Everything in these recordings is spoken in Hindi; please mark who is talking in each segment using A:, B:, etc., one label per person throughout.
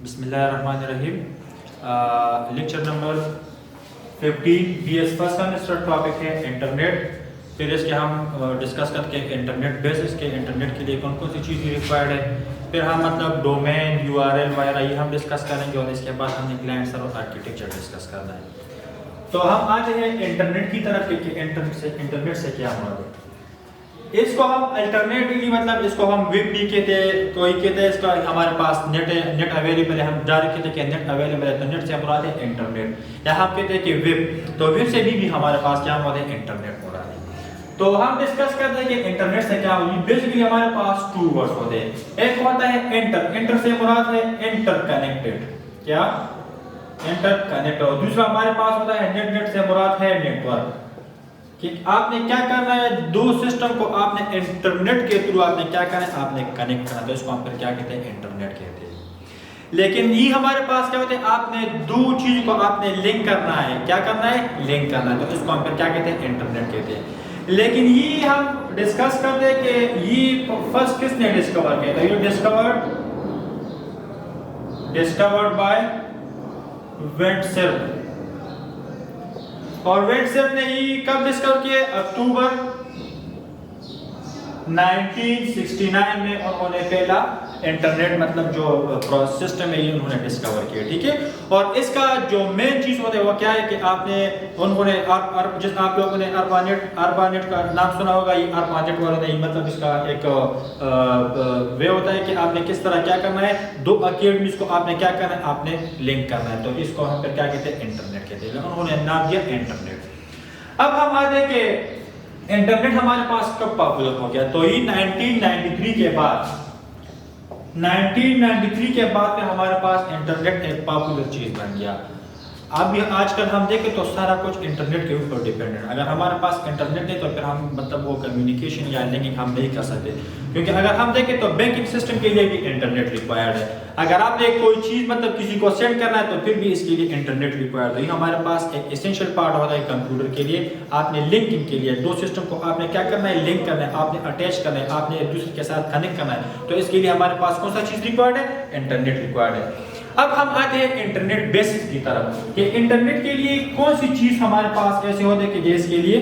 A: बिस्मिल्लाहिर्रहमानिर्रहीम। Lecture number 15 BS first semester topic है इंटरनेट। फिर इसके हम डिस्कस करते हैं इंटरनेट बेसिस के इंटरनेट के लिए कौन कौन सी चीज़ें रिक्वायर्ड है। फिर हम मतलब डोमेन URL वगैरह ये हम डिस्कस करेंगे और इसके बाद हमने क्लाइंट सर्वर आर्किटेक्चर डिस्कस करना है। तो हम आते हैं इंटरनेट की तरफ कि इंटरनेट से क्या मुराद है। इसको हम अल्टरनेटिवली मतलब इसको हम वेब भी कहते हैं, कोई कहते हैं इसका हमारे पास नेट अवेलेबल है, हम डायरेक्ट कहते हैं कि नेट अवेलेबल है तो नेट से मुराद है इंटरनेट। या हम कहते हैं कि वेब, तो वेब से भी हमारे पास क्या मुराद है इंटरनेट मुराद है। तो हम डिस्कस करते हैं कि इंटरनेट से क्या होगी। बेसिकली हमारे पास टू वर्ड्स होते हैं। एक होता है इंटर से मुराद है इंटरकनेक्टेड, क्या इंटरकनेक्ट, और दूसरा हमारे पास होता है नेट से मुराद है नेटवर्क, कि आपने क्या करना है दो सिस्टम को आपने इंटरनेट के थ्रू आपने क्या करना है आपने कनेक्ट करना है, तो इसको हम फिर क्या कहते हैं इंटरनेट कहते हैं। लेकिन ये हमारे पास क्या होते हैं आपने दो चीज को आपने लिंक करना है, क्या करना है लिंक करना है, तो इसको हम फिर क्या कहते हैं इंटरनेट कहते हैं। लेकिन ये हम डिस्कस करते हैं कि ये फर्स्ट किसने डिस्कवर किया था। ये डिस्कवर्ड बाय वेटसेल, और वेटसेल ने ये कब डिस्कवर किए, अक्टूबर 1969 में उन्होंने पहला इंटरनेट मतलब जो सिस्टम है ये उन्होंने डिस्कवर किया, ठीक है। और इसका जो मेन चीज होता है वो क्या है कि आपने उन्होंने जिस आप लोगों ने ARPANET का नाम सुना होगा। ये ARPANET वाला नहीं, मतलब इसका एक वे होता है कि आपने किस तरह क्या करना है, दो अकेडमीज को आपने क्या करना है आपने लिंक करना है, तो इसको हम फिर क्या कहते हैं इंटरनेट कहते हैं। उन्होंने नाम दिया इंटरनेट। अब हम आते हैं कि इंटरनेट हमारे पास कब पॉपुलर हो गया, तो ये 1993 के बाद 1993 के बाद में हमारे पास इंटरनेट एक पॉपुलर चीज बन गया। अब आजकल हम देखें तो सारा कुछ इंटरनेट के ऊपर डिपेंडेंट। अगर हमारे पास इंटरनेट नहीं तो फिर हम मतलब वो कम्युनिकेशन या लिंकिंग हम नहीं कर सकते, क्योंकि अगर हम देखें तो बैंकिंग सिस्टम के लिए भी इंटरनेट रिक्वायर्ड है। अगर आपने कोई चीज मतलब किसी को सेंड करना है तो फिर भी इसके लिए इंटरनेट रिक्वायर्ड है। ये हमारे पास एक एसेंशियल पार्ट होता है कंप्यूटर के लिए। आपने लिंकिंग के लिए दो सिस्टम को आपने क्या करना है लिंक करना है, आपने अटैच करना है, आपने एक दूसरे के साथ कनेक्ट करना है, तो इसके लिए हमारे पास कौन सा चीज रिक्वायर्ड है, इंटरनेट रिक्वायर्ड है। अब हम आते हैं इंटरनेट बेसिक्स की तरफ कि इंटरनेट के लिए कौन सी चीज हमारे पास ऐसे होते हैं कि जिसके लिए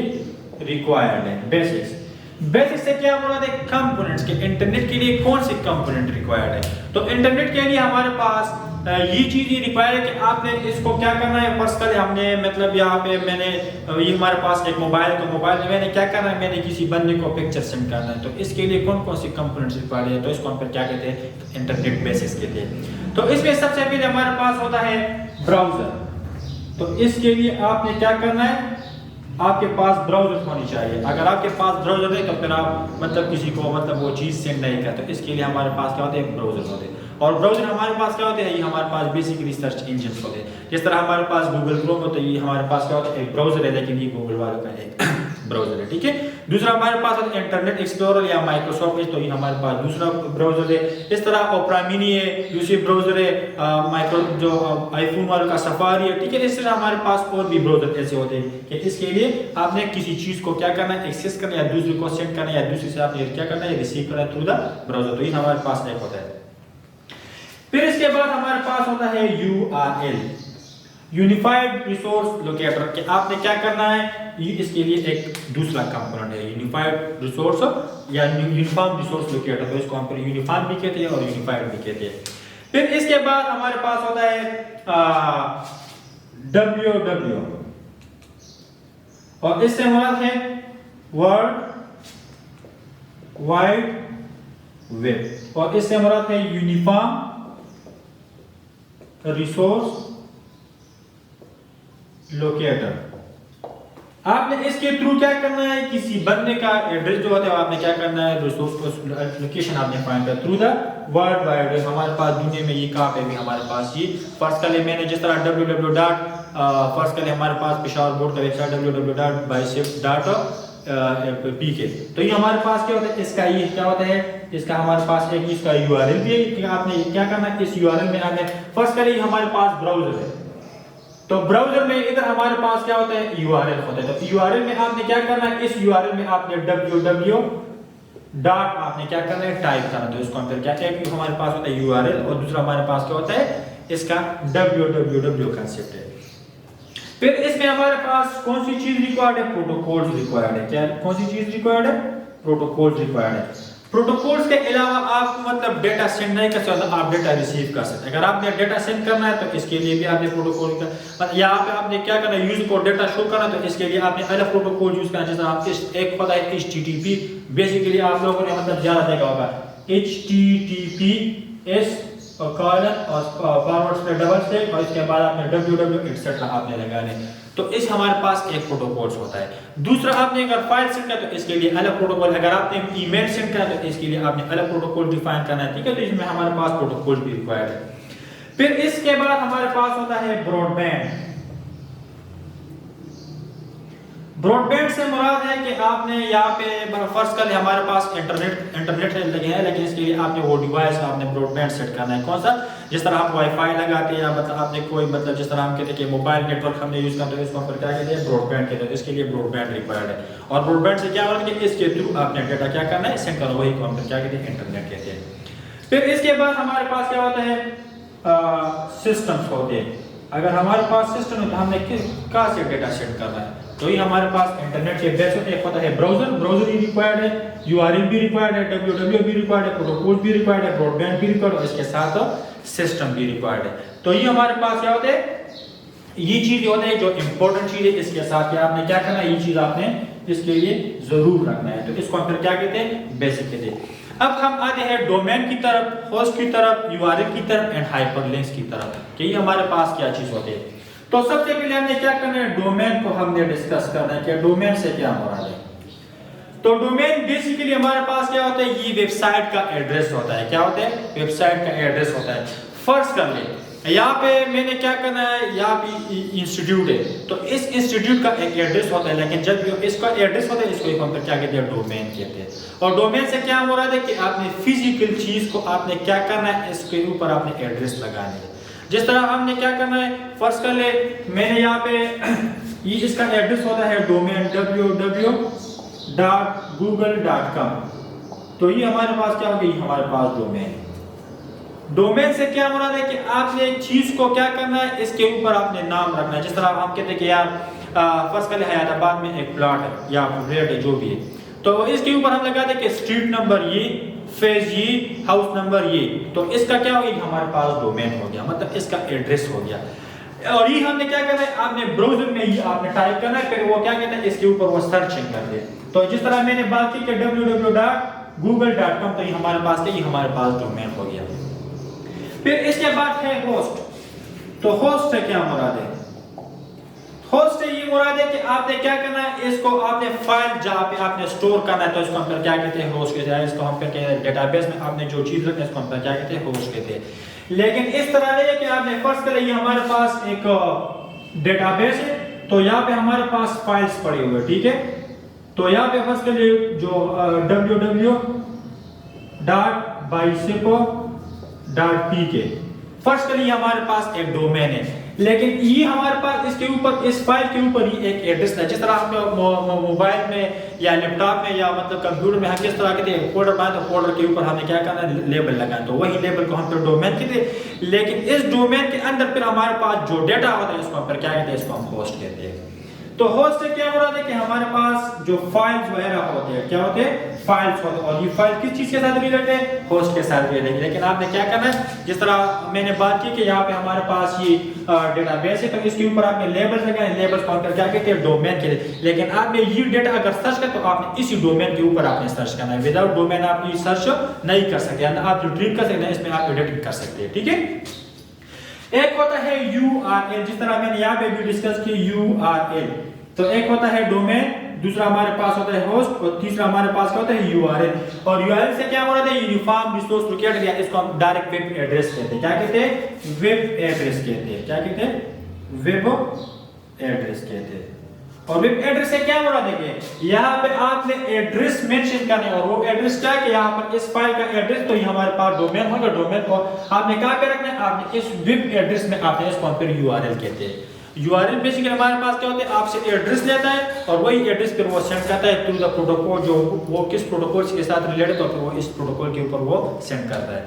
A: रिक्वायर्ड है। बेसिक्स से क्या मुराद है, कंपोनेंट्स के इंटरनेट के लिए कौन से कंपोनेंट रिक्वायर्ड है। तो इंटरनेट के लिए हमारे पास ये चीज रिक्वायर्ड है कि आपने इसको क्या करना है। फर्स्ट कर हमने मतलब यहाँ पे मैंने ये हमारे पास एक मोबाइल, तो मोबाइल में मैंने क्या करना है, मैंने किसी बंदे को पिक्चर सेंड करना है, तो इसके लिए कौन कौन सी कंपोनेंट्स रिक्वायर्ड है, तो इसको हम फिर क्या कहते हैं इंटरनेट बेसिक्स कहते हैं। तो इसमें सबसे पहले हमारे पास होता है ब्राउजर। तो इसके लिए आपने क्या करना है, आपके पास ब्राउजर होनी चाहिए। अगर आपके पास ब्राउजर है तो फिर आप मतलब किसी को मतलब वो चीज सेंड नहीं करते, तो इसके लिए हमारे पास क्या होते हैं ब्राउजर होते हैं। और ब्राउजर हमारे पास क्या होते हैं, ये हमारे पास बेसिक रिसर्च इंजन होते हैं। जिस तरह हमारे पास गूगल क्रोम होता है, ये हमारे पास क्या होता है एक ब्राउजर है, लेकिन ये गूगल वालों का एक ब्राउजर है, ठीक है। दूसरा हमारे पास होता है इंटरनेट एक्सप्लोरर या माइक्रोसॉफ्ट एज, तो ये हमारे पास दूसरा ब्राउजर है। इस तरह ओपेरा मिनी है, दूसरी ब्राउजर है माइक्रो जो आईफोन वालों का सफारी है, ठीक है। इस तरह हमारे पास और भी ब्राउजर ऐसे होते हैं कि इसके लिए आपने किसी चीज को क्या करना है एक्सेस करना है, या दूसरे को सेंड करना है, या दूसरे से आपने क्या करना है रिसीव करना है थ्रू द ब्राउजर, तो ये हमारे पास एक होता है। फिर इसके बाद हमारे पास होता है URL, यूनिफाइड रिसोर्स लोकेटर, कि आपने क्या करना है, ये इसके लिए एक दूसरा कंपोनेंट है यूनिफाइड रिसोर्स या यूनिफॉर्म रिसोर्स लोकेटर, तो इसको हम फिर यूनिफॉर्म भी कहते हैं और यूनिफाइड भी कहते हैं। फिर इसके बाद हमारे पास होता है WWW, और इससे मुराद है वर्ल्ड वाइड वेब, और इससे मुराद है यूनिफॉर्म रिसोर्स लोकेटर। आपने इसके थ्रू क्या करना है, किसी बंदे का एड्रेस जो होता है आपने क्या करना है रिसोर्स को लोकेशन आपने फाइंड कर through the world wide web. हमारे पास दुनिया में ये कहाँ पे भी हमारे पास ये फर्स्ट कर ले मैंने जिस तरह www. फर्स्ट कर ले हमारे पास पेशावर बोर्ड का वेबसाइट www.bicep.pk, तो ये हमारे पास क्या होता है, इसका ये क्या होता है, इसका हमारे पास एक इसका URL भी है कि आपने क्या करना है, इस URL में आपने फर्स्ट कर ले हमारे पास ब्राउजर है, तो ब्राउजर में इधर हमारे पास क्या होता है URL होता है, तो URL में आपने क्या करना है, इस URL में आपने डॉट आपने क्या करना है, टाइप करना। तो इसको हम फिर क्या, एक हमारे पास होता है यूआरएल और दूसरा हमारे पास क्या होता है, इसका www कंसेप्ट है। फिर इसमें हमारे पास कौन सी चीज रिक्वायर्ड है, प्रोटोकॉल्स रिक्वायर्ड है। क्या कौन सी चीज रिक्वायर्ड है, प्रोटोकॉल्स रिक्वायर्ड है। प्रोटोकॉल्स के अलावा आप मतलब डेटा सेंड नहीं कर सकते, आप डेटा रिसीव कर सकते हैं। अगर आपने डेटा सेंड करना है तो इसके लिए भी आपने प्रोटोकॉल का, यहाँ पे आपने क्या करना है, यूजर को डेटा शो करना है तो इसके लिए आपने अलग प्रोटोकॉल यूज करना है। जैसे आप एक होता है HTTP, बेसिकली आप लोगों ने मतलब ज्यादा देखा होगा HTTPS और कॉलन और फॉरवर्ड स्लैश डबल स्लैश और इसके बाद आपने www etc आपने लगाने। तो इस हमारे पास एक प्रोटोकॉल होता है। दूसरा आपने अगर फाइल सेंड करना तो इसके लिए अलग प्रोटोकॉल, अगर आपने ईमेल सेंड करना तो इसके लिए आपने अलग प्रोटोकॉल डिफाइन करना है, ठीक है। तो इसमें हमारे पास प्रोटोकॉल भी रिक्वायर्ड है। फिर इसके बाद हमारे पास होता है ब्रॉडबैंड। ब्रॉडबैंड से मुराद है कि आपने यहाँ पे फर्स्ट कर हमारे पास इंटरनेट लगे हैं, लेकिन इसके लिए आपने वो डिवाइस आपने ब्रॉडबैंड सेट करना है। कौन सा, जिस तरह आप वाईफाई लगाते हैं या मतलब आपने कोई मतलब जिस तरह हम कहते हैं कि मोबाइल नेटवर्क हमने यूज करते हैं, इसको हम क्या कहते हैं, ब्रॉडबैंड कहते हैं। इसके लिए ब्रॉडबैंड रिक्वायर्ड है। और ब्रॉडबैंड से क्या होगा कि इसके थ्रू आपने डेटा क्या करना है, सेंड करना, वही को हम क्या कहते हैं, इंटरनेट कहते हैं। फिर इसके बाद हमारे पास क्या होता है, सिस्टम्स होते हैं। अगर हमारे पास सिस्टम है तो हमने कहाँ से डेटा सेंड करना है, तो ये हमारे पास इंटरनेट के बेस पे एक होता है ब्राउज़र भी रिक्वायर्ड है, यूआरएल भी रिक्वायर्ड है, www भी रिक्वायर्ड है, प्रोटोकॉल भी रिक्वायर्ड है, ब्रॉडबैंड भी रिक्वायर्ड है, इसके साथ सिस्टम भी रिक्वायर्ड है। तो ये हमारे पास क्या होते हैं, ये चीज होते हैं जो इंपॉर्टेंट चीज है। इसके साथ क्या आपने क्या करना है, ये चीज आपने इसके लिए जरूर रखना है। तो इसको हम फिर क्या कहते हैं, बेसिक कहते हैं। अब हम आते हैं डोमेन की तरफ, होस्ट की तरफ, यूआरएल की तरफ एंड हाइपरलिंक्स की तरफ कि ये हमारे पास क्या चीज होते हैं। तो सबसे पहले हमने क्या करना है, डोमेन को हमने डिस्कस करना है कि डोमेन से क्या मुराद है। तो डोमेन बेसिकली हमारे पास क्या होता है, ये वेबसाइट का एड्रेस होता है। क्या होता है, वेबसाइट का एड्रेस होता है। फर्स्ट कर ले, यहाँ पे मैंने क्या करना है, यहाँ पे इंस्टीट्यूट है तो इस इंस्टीट्यूट का एक एड्रेस होता है, लेकिन जब इसका एड्रेस होता है इसको हम क्या कहते हैं, डोमेन कहते हैं। और डोमेन से क्या मुराद है कि आपने फिजिकल चीज को आपने क्या करना है, इसके ऊपर आपने एड्रेस लगाने है। जिस तरह हमने क्या करना है, फर्स्ट कर ले, मैंने यहाँ पे ये इसका एड्रेस होता है डोमेन www.google.com। तो ये हमारे पास क्या हो गया, हमारे पास डोमेन। डोमेन से क्या मुराद है कि आपने एक चीज को क्या करना है, इसके ऊपर आपने नाम रखना है। जिस तरह हम कहते हैं कि यार फर्स्ट कर ले हैदराबाद में एक प्लॉट है या रेट है जो भी है, तो इसके ऊपर हम लगाते हैं कि स्ट्रीट नंबर ये, फेज ये, हाउस नंबर ये। तो इसका क्या हो गया, हमारे पास डोमेन हो गया, मतलब इसका एड्रेस हो गया। और ये हमने क्या करना है, आपने ब्राउज़र में ये आपने टाइप करना है, फिर वो क्या कहता है, इसके ऊपर वो सर्चिंग कर दे। तो जिस तरह मैंने बात की कि www.google.com, तो ये हमारे पास क्या, ये हमारे पास डोमेन हो गया। फिर इसके बाद है होस्ट। तो होस्ट से क्या मुराद है, होस्ट से ये मुराद है कि आपने क्या करना है, इसको आपने फाइल जहाँ पे आपने स्टोर करना है तो इसको हम फिर क्या कहते हैं, होस्ट कहते हैं। इसको हम फिर कहते हैं डेटाबेस में आपने जो चीज रखना है इसको हम फिर क्या कहते हैं, होस्ट कहते हैं। लेकिन इस तरह नहीं है कि आपने फर्स्ट कर ये हमारे पास एक डेटाबेस है तो यहाँ पे हमारे पास फाइल्स पड़े हुए, ठीक है। तो यहाँ पे फर्स्ट कर जो www.bicepo.pk फर्स्ट कर हमारे पास एक डोमेन है, लेकिन ये हमारे पास इसके ऊपर, इस फाइल के ऊपर ही एक एड्रेस है। जिस तरह हम मोबाइल में या लैपटॉप में या मतलब कंप्यूटर में हम किस तरह के फोल्डर बनाए तो फोल्डर के ऊपर हमने क्या करना है, लेबल लगाना, तो वही लेबल को हम फिर डोमेन कहते हैं। लेकिन इस डोमेन के अंदर फिर हमारे पास जो डेटा होता है इसको हम फिर क्या कहते हैं, इसको हम होस्ट कहते हैं। तो होस्ट से क्या मुराद है कि हमारे पास जो फाइल्स वगैरह होते हैं, क्या होते हैं, फाइल्स होते हैं। और ये फाइल किस चीज के साथ रिलेटेड है, होस्ट के साथ रिलेटेड है। लेकिन आपने क्या करना है, जिस तरह मैंने बात की कि यहाँ पे हमारे पास ये डेटाबेस है तो इसके ऊपर आपने लेबल्स लगाए, लेबल्स को क्या कहते हैं, डोमेन के लिए। लेकिन आपने ये डेटा अगर सर्च करें तो आपने इसी डोमेन के ऊपर आपने सर्च करना है। विदाउट डोमेन आप ये सर्च नहीं कर सकते, आप रिट्रीव कर सकते हैं, इसमें आप एडिटिंग कर सकते हैं, ठीक है। एक होता है URL, जिस तरह मैंने यहाँ पे भी डिस्कस की URL। तो एक होता है डोमेन, दूसरा हमारे पास होता है होस्ट और तीसरा हमारे पास क्या होता है, URL। और URL से क्या मुराद है, यूनिफॉर्म रिसोर्स लोकेटर, या इसको हम डायरेक्ट वेब एड्रेस कहते हैं। क्या कहते हैं, वेब एड्रेस कहते हैं। क्या कहते हैं, वेब एड्रेस कहते हैं। और वेब एड्रेस से क्या मुराद है, यहाँ पे आपने एड्रेस मेंशन करना है। और वो एड्रेस क्या है कि यहाँ पर इस फाइल का एड्रेस, तो ये हमारे पास डोमेन होगा। डोमेन को आपने कहाँ पे रखना है, आपने इस वेब एड्रेस में आपने इसको फिर URL कहते हैं। URL बेसिकली हमारे पास क्या होता है, आपसे एड्रेस लेता है और वही एड्रेस फिर वो सेंड करता है थ्रू द प्रोटोकॉल, जो वो किस प्रोटोकॉल के साथ रिलेटेड, तो फिर वो इस प्रोटोकॉल के ऊपर वो सेंड करता है।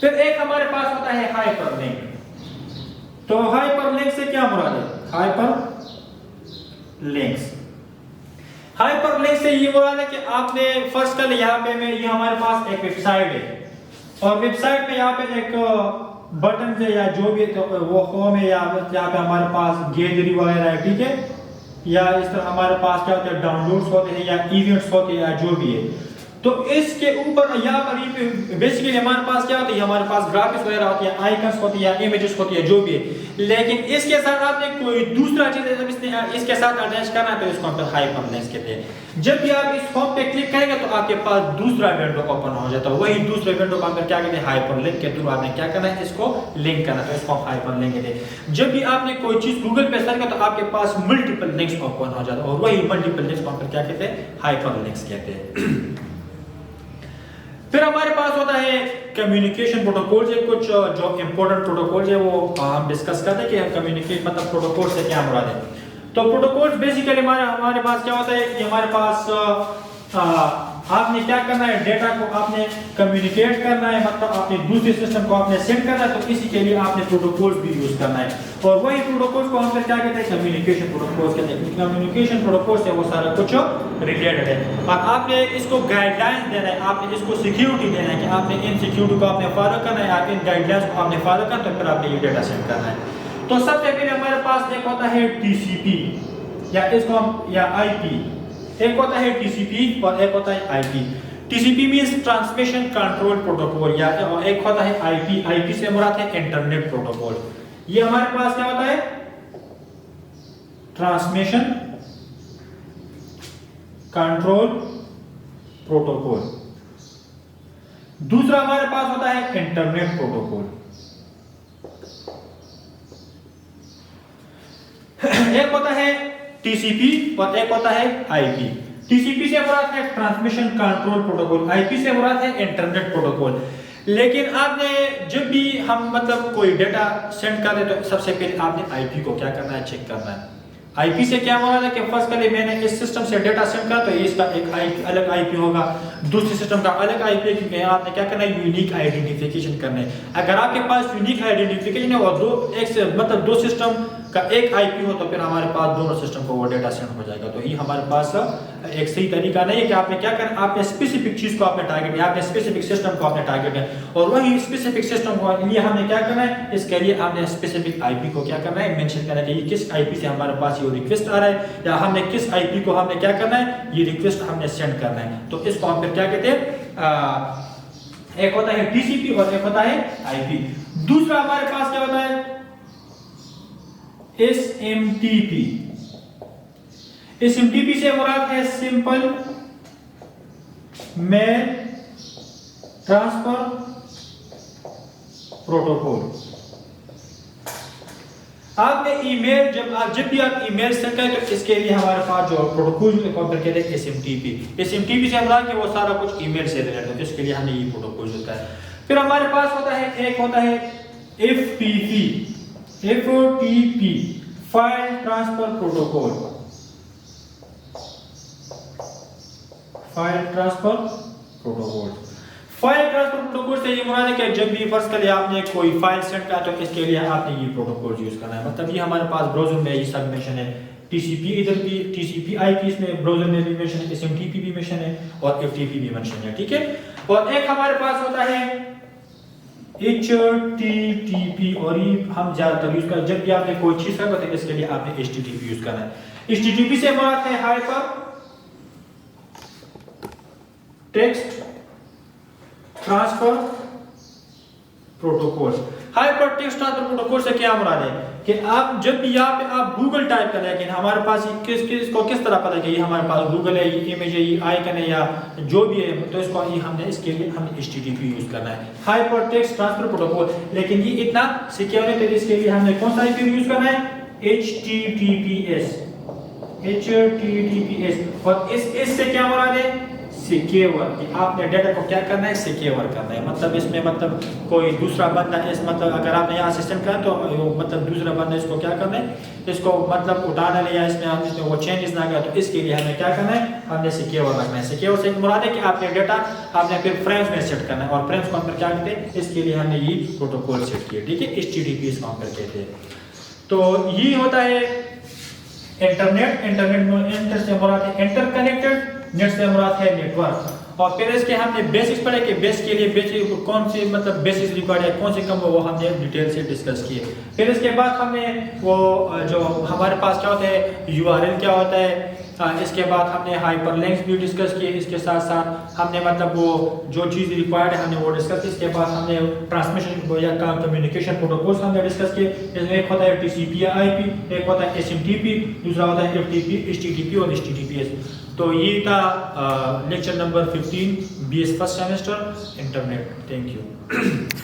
A: फिर एक हमारे पास होता है हाइपरलिंक। तो हाइपरलिंक से क्या मुराद है? हाइपरलिंक से ये मुराद है कि आपने फर्स्ट कर यहाँ पे में ये हमारे पास एक वेबसाइट है और वेबसाइट पे यहाँ पे एक बटन से या जो भी तो वो होम है या यहाँ पे हमारे पास गैलरी वगैरह है, ठीक है, या इस तरह हमारे पास क्या होता है डाउनलोड्स होते हैं या इवेंट्स होते हैं या जो भी है। तो इसके ऊपर यहाँ पर बेसिकली हमारे पास क्या होता है, हमारे पास ग्राफिक्स वगैरह होती है, आइकन्स होती है या इमेजेस होती है, जो भी है। लेकिन इसके साथ आपने कोई दूसरा चीज इसके साथ अटैच करना है तो इसको हम हाइपरलिंक्स कहते हैं। जब भी आप इस फॉर्म पे क्लिक करेंगे तो आपके पास दूसरा विंडो ओपन हो जाता है, वही दूसरे विंडो को हम क्या कहते हैं, हाइपरलिंक के थ्रू आपने क्या करना है, इसको लिंक करना है, तो इसको हम हाइपरलिंक कहते हैं। जब भी आपने कोई चीज गूगल पे सर्च किया तो आपके पास मल्टीपल लिंक्स ओपन हो जाता है और वही मल्टीपल लिंक्स को हम क्या कहते हैं, हाइपरलिंक्स कहते हैं। फिर हमारे पास होता है कम्युनिकेशन प्रोटोकॉल से कुछ जो इंपॉर्टेंट प्रोटोकॉल है वो हम डिस्कस करते हैं कि कम्युनिकेट मतलब प्रोटोकॉल से क्या मुराद है। तो प्रोटोकॉल बेसिकली हमारे पास क्या होता है कि हमारे पास आपने क्या करना है, डेटा को आपने कम्युनिकेट करना है, मतलब आपने दूसरे सिस्टम को आपने सेंड करना है, तो इसी के लिए आपने प्रोटोकॉल भी यूज करना है और वही प्रोटोकॉल को हम फिर क्या कहते हैं, कम्युनिकेशन प्रोटोकॉल कहते हैं, क्योंकि कम्युनिकेशन प्रोटोकॉल से वो सारा कुछ रिलेटेड है और आपने इसको गाइडलाइंस देना है, आपने इसको सिक्योरिटी देना है कि आपने इन सिक्योरिटी को आपने फॉलो करना है, आप इन गाइडलाइंस को आपने फॉलो करना है, तो फिर आपने ये डेटा सेंड करना है। तो सबसे पहले हमारे पास एक होता है TCP या इसको हम या IP, एक होता है TCP और एक होता है IP। TCP means transmission control protocol या एक होता है IP। IP से मुराद है इंटरनेट प्रोटोकॉल। ये हमारे पास क्या होता है, ट्रांसमिशन कंट्रोल प्रोटोकॉल। दूसरा हमारे पास होता है इंटरनेट प्रोटोकॉल। एक होता है TCP और एक होता है IP। TCP से मुराद है ट्रांसमिशन कंट्रोल प्रोटोकॉल, IP से मुराद है इंटरनेट प्रोटोकॉल। लेकिन आपने जब भी हम मतलब कोई डेटा सेंड कर रहे तो सबसे पहले आपने IP को क्या करना है, चेक करना है। IP से क्या मुराद है कि फर्स्ट के लिए मैंने इस सिस्टम से डेटा सेंड करा तो इसका एक अलग IP होगा, दूसरे सिस्टम का अलग IP है, क्योंकि आपने क्या करना है, यूनिक आइडेंटिफिकेशन करना है। अगर आपके पास यूनिक आइडेंटिफिकेशन है और दो सिस्टम का एक IP हो तो फिर हमारे पास दोनों सिस्टम को वो डेटा सेंड हो जाएगा। तो ये हमारे पास एक सही तरीका नहीं है कि आपने क्या करना, आपने स्पेसिफिक चीज को आपने टारगेट किया, आपने स्पेसिफिक सिस्टम को आपने टारगेट किया और वही स्पेसिफिक सिस्टम को लिए हमने क्या करना है, इसके लिए आपने स्पेसिफिक IP को क्या करना है, मेंशन करना है कि किस IP से हमारे पास ये रिक्वेस्ट आ रहा है या हमने किस IP को हमने क्या करना है, ये रिक्वेस्ट हमने सेंड करना है। तो इसको हम फिर क्या कहते हैं, एक होता है TCP और एक होता है IP। दूसरा हमारे पास क्या होता है, SMTP। SMTP से मुराद है सिंपल मेल ट्रांसफर प्रोटोकॉल। आपने ईमेल जब भी आप ईमेल सेंड करें तो इसके लिए हमारे पास जो प्रोटोकॉल कहते हैं SMTP। SMTP से मुराद कि वो सारा कुछ ईमेल से रिलेटेड है, तो इसके लिए हमने ये प्रोटोकॉल यूज किया है। फिर हमारे पास होता है एक होता है FTP file transfer protocol. File transfer protocol से ये मुराद है कि जब भी फर्स्ट के लिए आपने कोई फाइल सेंड करा तो इसके लिए आपने ये प्रोटोकॉल यूज करना है। मतलब ये हमारे पास ब्राउज़र में ये सब मेंशन है, TCP इधर भी TCP IP इसमें ब्राउज़र में भी मेंशन है, SMTP भी मेंशन है और FTP भी मेंशन है, ठीक है। और एक हमारे पास होता है HTTP और ये हम ज्यादातर यूज करते जब भी आपने कोई चीज करना तो इसके लिए आपने HTTP यूज करना है। HTTP से मुराद है hyper text transfer protocol. Hyper text transfer protocol से क्या मुराद है कि आप जब भी यहाँ पे आप गूगल टाइप कर रहे हैं, हमारे पास किस तरह पता है कि ये हमारे पास गूगल है, ये इमेज है, ये आइकन है या जो भी है, तो इसको इसके लिए हमने HTTP यूज करना है, हाइपर टेक्स्ट ट्रांसफर प्रोटोकॉल। लेकिन ये इतना सिक्योर है तो इसके लिए हमने कौन सा IP यूज करना है, HTTPS। और इससे क्या मुराद है, सिक्योर, कि आपने डाटा को क्या करना है, सिक्योर करना है। मतलब इसमें मतलब कोई दूसरा बंदा इस मतलब अगर आपने यहाँ सिस्टम किया तो मतलब दूसरा बंदा इसको क्या करना है, इसको मतलब उठाना है या इसमें वो चेंजेस ना गया, तो इसके लिए हमें क्या करना है, हमने सिक्योर रखना है। सिक्योर से मुराद है कि आपने डाटा आपने फिर फ्रेम्स में सेट करना है, और फ्रेम्स को हम फिर क्या कहते हैं, इसके लिए हमने ये प्रोटोकॉल सेट किया, ठीक है, HTTP इसको हम फिर कहते हैं। तो ये होता है इंटरनेट। इंटर से मुराद है इंटरकनेक्टेड, नेट से मुराद है नेटवर्क। और फिर इसके हमने बेसिक्स पढ़े कि बेस के लिए बेसिक कौन सी मतलब बेसिक्स रिक्वायर्ड है, कौन से कम, वो हमने डिटेल से डिस्कस किए। फिर इसके बाद हमने वो जो हमारे पास क्या होता है, URL क्या होता है, इसके बाद हमने हाइपरलिंक्स भी डिस्कस किए। इसके साथ साथ हमने मतलब वो जो चीज़ रिक्वायर्ड है हमने वो डिस्कस की। इसके बाद हमने ट्रांसमिशन या कम्युनिकेशन प्रोटोकॉल्स हमने डिस्कस किए। इसमें एक होता है TCP/IP, एक होता है SMTP, दूसरा होता है FTP, HTTP और HTTPS। तो ये था lecture number 15 BS first semester internet. Thank you.